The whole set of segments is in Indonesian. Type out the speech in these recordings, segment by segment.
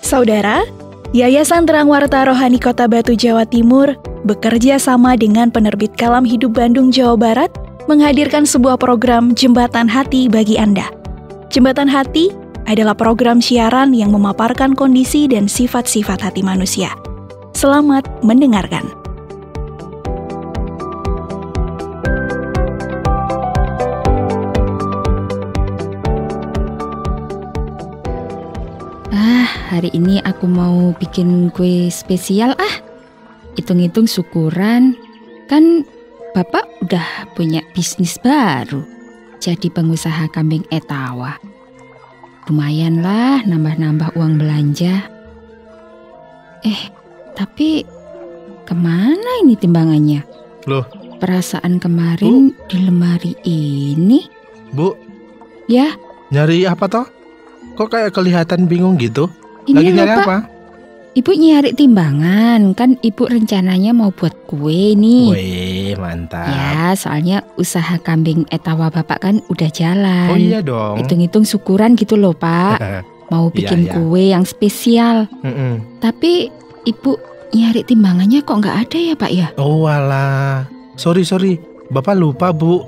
Saudara, Yayasan Terang Warta Rohani Kota Batu, Jawa Timur bekerja sama dengan penerbit Kalam Hidup Bandung, Jawa Barat menghadirkan sebuah program Jembatan Hati bagi Anda. Jembatan Hati adalah program siaran yang memaparkan kondisi dan sifat-sifat hati manusia. Selamat mendengarkan. Hari ini aku mau bikin kue spesial. Hitung-hitung syukuran. Kan Bapak udah punya bisnis baru, jadi pengusaha kambing etawa. Lumayan lah nambah-nambah uang belanja. Tapi kemana ini timbangannya? Loh, Perasaan kemarin di lemari ini. Bu, Ya, nyari apa toh? Kok kayak kelihatan bingung gitu? ini Lagi loh, nyari Pak. apa? Ibu nyari timbangan. Kan Ibu rencananya mau buat kue nih. Wih, mantap. Ya, soalnya usaha kambing etawa Bapak kan udah jalan. Oh iya dong. Hitung-hitung syukuran gitu loh, Pak. Mau bikin Iya. kue yang spesial. Mm-mm. Tapi Ibu nyari timbangannya kok nggak ada ya, Pak ya? Oh walah, sorry. Bapak lupa, Bu.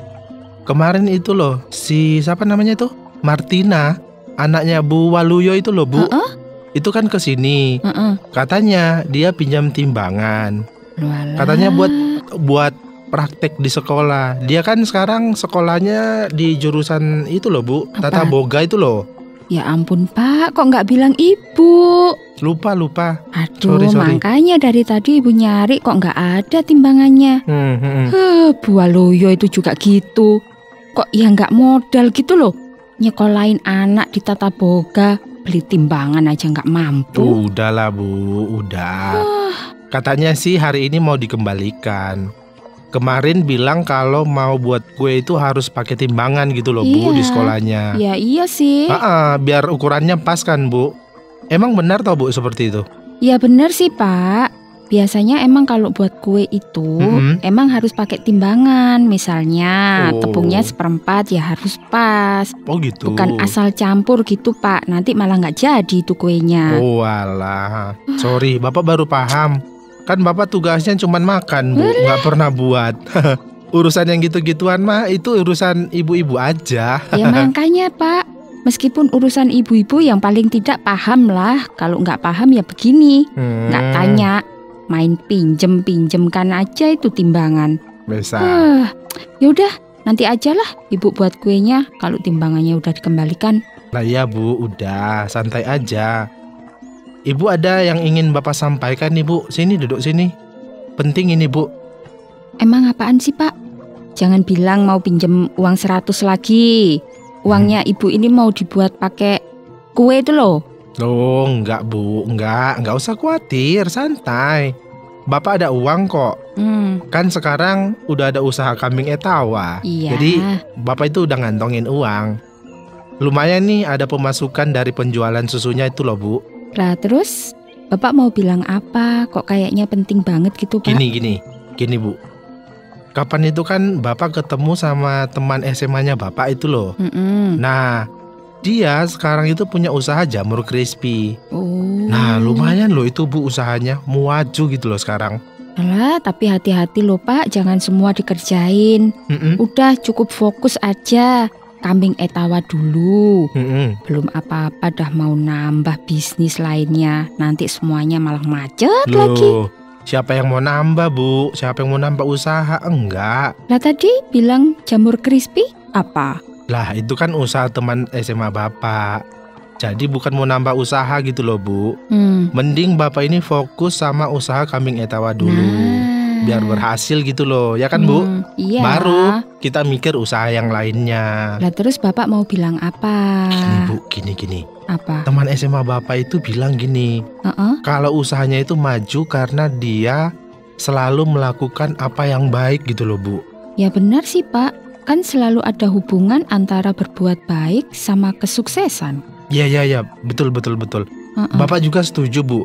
Kemarin itu loh, siapa namanya itu? Martina, anaknya Bu Waluyo itu loh, Bu. Itu kan kesini. Katanya dia pinjam timbangan. Walah. Katanya buat praktek di sekolah. Dia kan sekarang sekolahnya di jurusan itu loh, Bu. Apa? Tata Boga itu loh. Ya ampun, Pak, kok nggak bilang Ibu? Lupa. Aduh, Sorry. makanya dari tadi Ibu nyari kok nggak ada timbangannya. Bu Waluyo itu juga gitu. Kok ya nggak modal gitu loh. Nyekolahin anak di Tata Boga, beli timbangan aja nggak mampu. Udahlah, Bu, udah. Katanya sih hari ini mau dikembalikan. Kemarin bilang kalau mau buat kue itu harus pakai timbangan gitu loh, Bu, Iya. di sekolahnya. Ya iya sih. Biar ukurannya pas kan, Bu. Emang benar toh, Bu, seperti itu? Ya bener sih, Pak. Biasanya emang kalau buat kue itu emang harus pakai timbangan. Misalnya tepungnya 1/4 ya harus pas. Oh gitu. Bukan asal campur gitu, Pak. Nanti malah nggak jadi itu kuenya. Oh alah. Sorry, Bapak baru paham. Kan Bapak tugasnya cuma makan, Bu, nggak pernah buat. Urusan yang gitu-gituan mah itu urusan ibu-ibu aja. Ya makanya, Pak. Meskipun urusan ibu-ibu yang paling tidak paham lah. Kalau nggak paham ya begini. Nggak tanya. Main pinjem-pinjemkan aja itu timbangan. Bisa. Yaudah, nanti aja lah Ibu buat kuenya kalau timbangannya udah dikembalikan. Nah ya, Bu, udah santai aja. Ibu ada yang ingin Bapak sampaikan nih, Bu. Sini, duduk sini. Penting ini, Bu. Emang apaan sih, Pak? Jangan bilang mau pinjem uang 100 lagi. Uangnya Ibu ini mau dibuat pakai kue itu loh. Oh, enggak, Bu. Enggak usah khawatir, santai. Bapak ada uang kok. Kan sekarang udah ada usaha kambing etawa. Iya. Jadi Bapak itu udah ngantongin uang. Lumayan nih ada pemasukan dari penjualan susunya itu loh, Bu. Lah terus Bapak mau bilang apa? Kok kayaknya penting banget gitu, Pak? Gini, Bu. Kapan itu kan Bapak ketemu sama teman SMA-nya Bapak itu loh. Nah, dia sekarang itu punya usaha jamur crispy. Nah, lumayan loh itu, Bu, usahanya. Maju gitu loh sekarang. Alah, tapi hati-hati loh, Pak. Jangan semua dikerjain. Udah cukup fokus aja. Kambing etawa dulu. Belum apa-apa dah mau nambah bisnis lainnya. Nanti semuanya malah macet lagi. Loh, siapa yang mau nambah, Bu? Siapa yang mau nambah usaha? Enggak. Lah tadi bilang jamur crispy apa? Lah, itu kan usaha teman SMA Bapak. Jadi bukan mau nambah usaha gitu loh, Bu. Mending Bapak ini fokus sama usaha kambing etawa dulu. Biar berhasil gitu loh, ya kan, Bu? Iya. Baru kita mikir usaha yang lainnya. Lah terus Bapak mau bilang apa? Gini, Bu, gini. Apa? Teman SMA Bapak itu bilang gini. Kalau usahanya itu maju karena dia selalu melakukan apa yang baik gitu loh, Bu. Ya benar sih, Pak. Kan selalu ada hubungan antara berbuat baik sama kesuksesan. Ya, betul. Bapak juga setuju, Bu.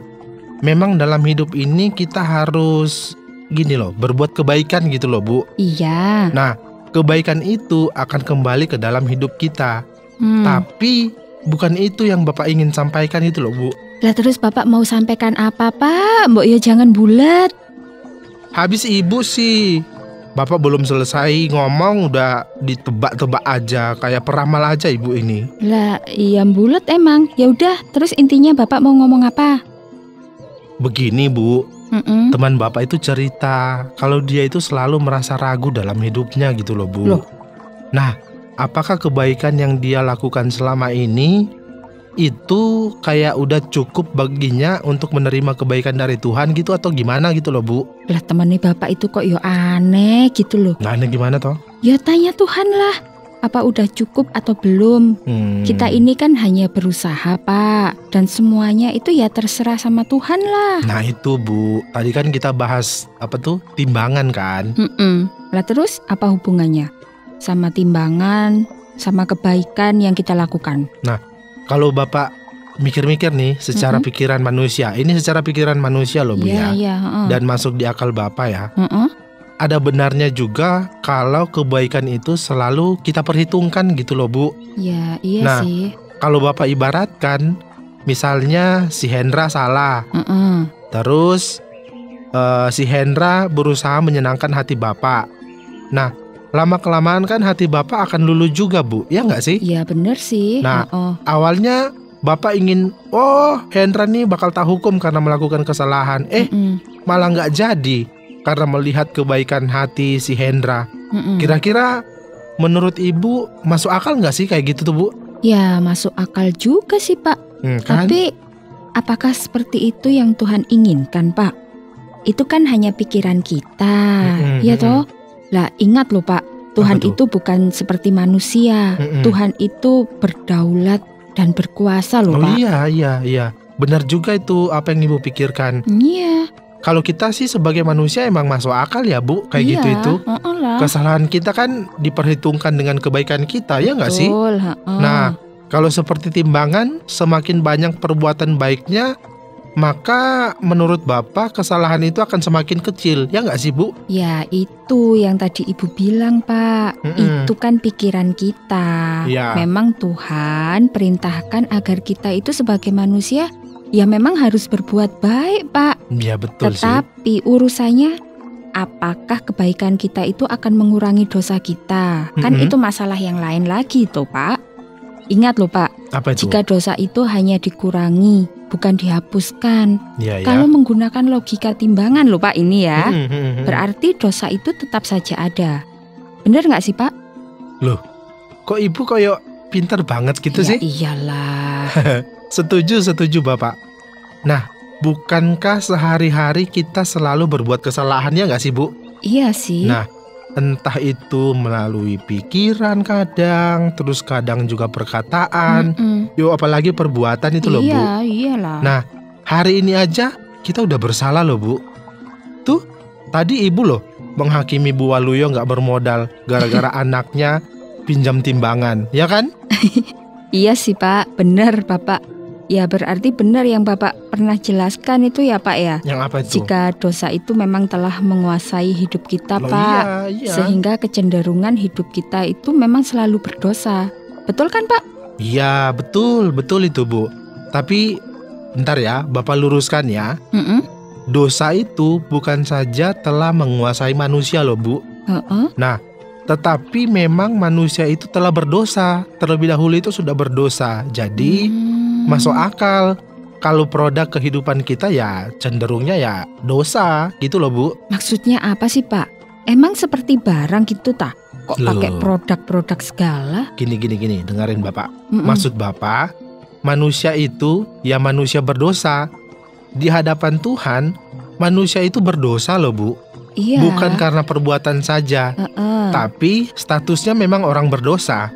Memang dalam hidup ini kita harus gini loh, berbuat kebaikan gitu loh, Bu. Iya. Nah, kebaikan itu akan kembali ke dalam hidup kita. Tapi bukan itu yang Bapak ingin sampaikan itu loh, Bu. Lah terus Bapak mau sampaikan apa Pak? Mbok ya jangan bulat. Habis Ibu sih. Bapak belum selesai ngomong udah ditebak-tebak aja, kayak peramal aja Ibu ini. Lah iya bulat emang. Ya udah, terus intinya Bapak mau ngomong apa? Begini Bu, teman Bapak itu cerita kalau dia itu selalu merasa ragu dalam hidupnya gitu loh Bu. Nah, apakah kebaikan yang dia lakukan selama ini itu kayak udah cukup baginya untuk menerima kebaikan dari Tuhan gitu atau gimana gitu loh Bu? Lah temannya Bapak itu kok ya aneh gitu loh. Nah, aneh gimana toh? Ya tanya Tuhan lah, apa udah cukup atau belum? Kita ini kan hanya berusaha Pak, dan semuanya itu ya terserah sama Tuhan lah. Nah itu Bu, tadi kan kita bahas apa tuh? Timbangan kan? Lah terus apa hubungannya sama timbangan, sama kebaikan yang kita lakukan? Nah, kalau Bapak mikir-mikir nih secara pikiran manusia, ini secara pikiran manusia loh Bu ya, dan masuk di akal Bapak ya. Ada benarnya juga kalau kebaikan itu selalu kita perhitungkan gitu loh Bu. Ya iya nah, sih. Kalau Bapak ibaratkan, misalnya si Hendra salah, terus si Hendra berusaha menyenangkan hati Bapak. Nah, lama-kelamaan kan hati Bapak akan luluh juga Bu, ya nggak sih? Iya bener sih. Nah, awalnya Bapak ingin, Hendra nih bakal tahu hukum karena melakukan kesalahan. Malah nggak jadi karena melihat kebaikan hati si Hendra. Kira-kira menurut Ibu masuk akal nggak sih kayak gitu tuh Bu? Ya masuk akal juga sih Pak. Kan? Tapi apakah seperti itu yang Tuhan inginkan Pak? Itu kan hanya pikiran kita, ya toh? Lah ingat loh Pak, Tuhan itu bukan seperti manusia. Tuhan itu berdaulat dan berkuasa loh Pak. Iya. Benar juga itu apa yang Ibu pikirkan. Iya. Kalau kita sih sebagai manusia emang masuk akal ya Bu, kayak gitu itu. Kesalahan kita kan diperhitungkan dengan kebaikan kita, ya nggak sih? Nah, kalau seperti timbangan, semakin banyak perbuatan baiknya, maka menurut Bapak kesalahan itu akan semakin kecil, ya nggak sih Bu? Ya itu yang tadi Ibu bilang Pak, itu kan pikiran kita. Memang Tuhan perintahkan agar kita itu sebagai manusia ya memang harus berbuat baik Pak. Ya betul. Tetapi urusannya apakah kebaikan kita itu akan mengurangi dosa kita? Kan itu masalah yang lain lagi tuh Pak. Ingat loh Pak, jika dosa itu hanya dikurangi, bukan dihapuskan. Kalau menggunakan logika timbangan loh Pak ini ya, berarti dosa itu tetap saja ada. Bener gak sih Pak? Loh, kok Ibu kayak pinter banget gitu sih? Iyalah. Setuju Bapak. Nah, bukankah sehari-hari kita selalu berbuat kesalahan, ya gak sih Bu? Iya sih. Nah, entah itu melalui pikiran kadang, terus kadang juga perkataan, apalagi perbuatan itu loh Bu. Iya, iyalah. Nah, hari ini aja kita udah bersalah loh Bu. Tuh, tadi Ibu loh menghakimi Bu Waluyo gak bermodal gara-gara anaknya pinjam timbangan, ya kan? Iya sih Pak, benar Bapak. Ya berarti benar yang Bapak pernah jelaskan itu ya Pak ya. Yang apa itu? Jika dosa itu memang telah menguasai hidup kita Pak, iya. Sehingga kecenderungan hidup kita itu memang selalu berdosa. Betul kan Pak? Iya betul itu Bu. Tapi bentar ya, Bapak luruskan ya. Dosa itu bukan saja telah menguasai manusia loh Bu. Nah, tetapi memang manusia itu telah berdosa. Terlebih dahulu itu sudah berdosa. Jadi masuk akal kalau produk kehidupan kita ya cenderungnya ya dosa gitu loh Bu. Maksudnya apa sih Pak? Emang seperti barang gitu tak? Kok pakai produk-produk segala? Gini, dengerin Bapak. Maksud Bapak, manusia itu ya manusia berdosa. Di hadapan Tuhan, manusia itu berdosa loh Bu. Iya. Bukan karena perbuatan saja, tapi statusnya memang orang berdosa.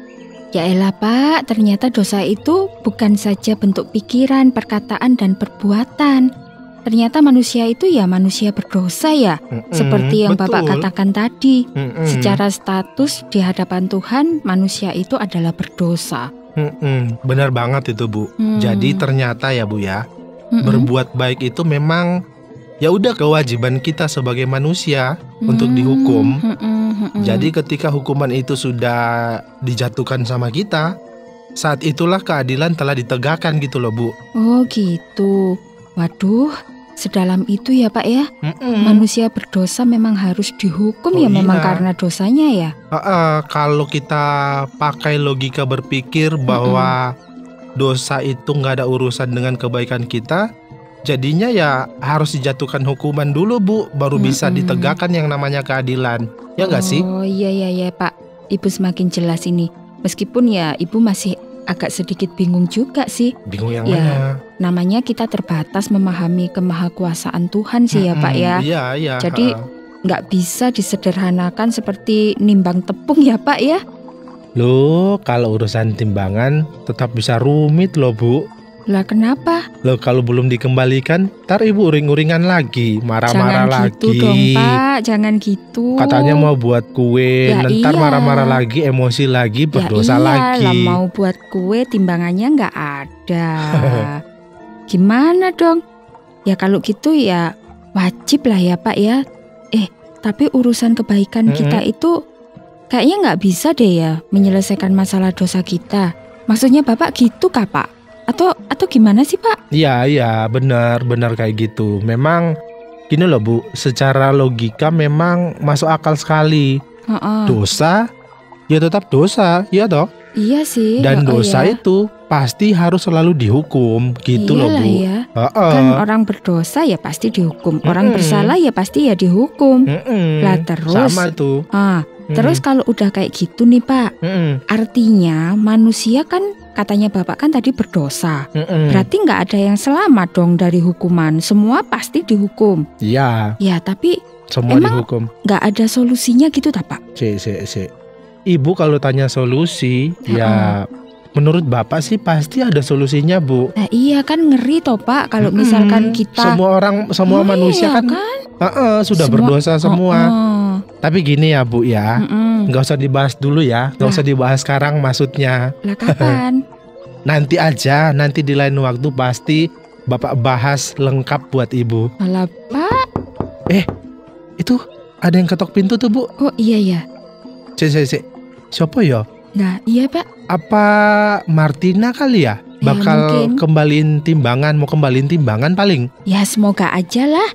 Ya elah Pak, ternyata dosa itu bukan saja bentuk pikiran, perkataan, dan perbuatan. Ternyata manusia itu ya manusia berdosa ya. Seperti yang betul. Bapak katakan tadi. Secara status di hadapan Tuhan, manusia itu adalah berdosa. Benar banget itu Bu. Jadi ternyata ya Bu ya, berbuat baik itu memang ya udah kewajiban kita sebagai manusia untuk dihukum. Jadi ketika hukuman itu sudah dijatuhkan sama kita, saat itulah keadilan telah ditegakkan gitu loh, Bu. Oh gitu. Waduh, sedalam itu ya Pak ya. Manusia berdosa memang harus dihukum ya, memang karena dosanya ya. Kalau kita pakai logika berpikir bahwa dosa itu nggak ada urusan dengan kebaikan kita, jadinya ya harus dijatuhkan hukuman dulu, Bu, baru bisa ditegakkan yang namanya keadilan. Ya nggak sih? Oh iya Pak, Ibu semakin jelas ini. Meskipun ya Ibu masih agak sedikit bingung juga sih. Bingung yang mana? Namanya kita terbatas memahami kemahakuasaan Tuhan sih ya Pak ya. Iya. Jadi nggak bisa disederhanakan seperti nimbang tepung ya Pak ya. Loh, kalau urusan timbangan tetap bisa rumit loh, Bu. Lah kenapa? Loh, kalau belum dikembalikan, ntar Ibu uring-uringan lagi, marah-marah lagi. Jangan gitu dong Pak, jangan gitu. Katanya mau buat kue, ntar marah-marah lagi, emosi lagi, berdosa lagi. Ya mau buat kue, timbangannya nggak ada. Gimana dong? Ya kalau gitu ya wajib lah ya Pak ya. Tapi urusan kebaikan kita itu kayaknya nggak bisa deh ya menyelesaikan masalah dosa kita. Maksudnya Bapak gitu kah Pak? Atau gimana sih Pak? Iya benar kayak gitu. Memang gini loh Bu, secara logika memang masuk akal sekali. Dosa ya tetap dosa, ya toh? Iya sih. Dan dosa itu pasti harus selalu dihukum gitu loh Bu. Ya. Kan orang berdosa ya pasti dihukum, orang bersalah ya pasti ya dihukum. Lah terus sama tuh. Terus kalau udah kayak gitu nih Pak, artinya manusia kan katanya Bapak kan tadi berdosa. Berarti nggak ada yang selamat dong dari hukuman. Semua pasti dihukum. Iya. Ya tapi semua emang dihukum. Nggak ada solusinya gitu tak Pak? Ibu kalau tanya solusi, ya menurut Bapak sih pasti ada solusinya Bu. Nah iya kan ngeri toh Pak kalau misalkan kita semua manusia kan sudah berdosa semua. Tapi gini ya Bu ya, nggak usah dibahas dulu ya, nggak usah dibahas sekarang maksudnya. Lah kapan? Nanti aja, nanti di lain waktu pasti Bapak bahas lengkap buat Ibu. Alah Pak. Itu ada yang ketok pintu tuh Bu. Oh iya ya. Siapa ya? Nah iya Pak. Apa Martina kali ya? Bakal kembaliin timbangan, mau kembaliin timbangan paling. Ya semoga aja lah.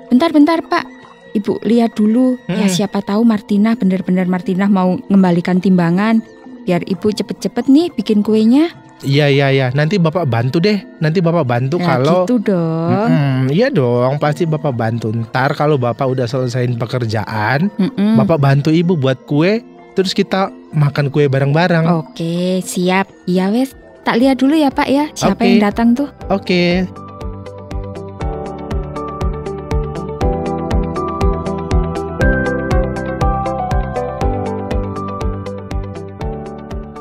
Bentar Pak. Ibu lihat dulu, ya siapa tahu Martina benar-benar mau mengembalikan timbangan. Biar Ibu cepet-cepet nih bikin kuenya. Iya. Nanti Bapak bantu deh. Kalau gitu dong. Iya dong, pasti Bapak bantu. Ntar kalau Bapak udah selesaiin pekerjaan, Bapak bantu Ibu buat kue. Terus kita makan kue bareng-bareng. Oke, siap. Iya wes. Tak lihat dulu ya Pak ya, siapa yang datang tuh. Oke.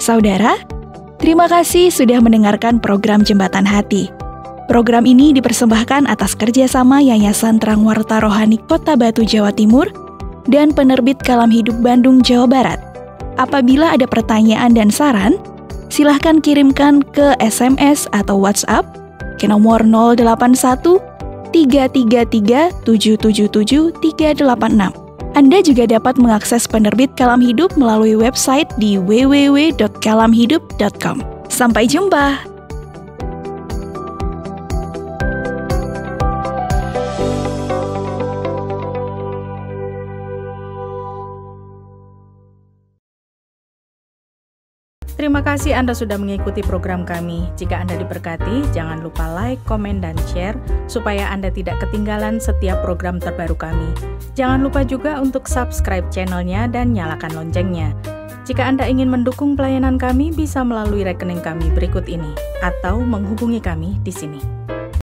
Saudara, terima kasih sudah mendengarkan program Jembatan Hati. Program ini dipersembahkan atas kerjasama Yayasan Terang Warta Rohani Kota Batu, Jawa Timur, dan Penerbit Kalam Hidup Bandung, Jawa Barat. Apabila ada pertanyaan dan saran, silahkan kirimkan ke SMS atau WhatsApp ke nomor 081 333 777 386. Anda juga dapat mengakses Penerbit Kalam Hidup melalui website di www.kalamhidup.com. Sampai jumpa! Terima kasih Anda sudah mengikuti program kami. Jika Anda diberkati, jangan lupa like, komen, dan share supaya Anda tidak ketinggalan setiap program terbaru kami. Jangan lupa juga untuk subscribe channelnya dan nyalakan loncengnya. Jika Anda ingin mendukung pelayanan kami, bisa melalui rekening kami berikut ini atau menghubungi kami di sini.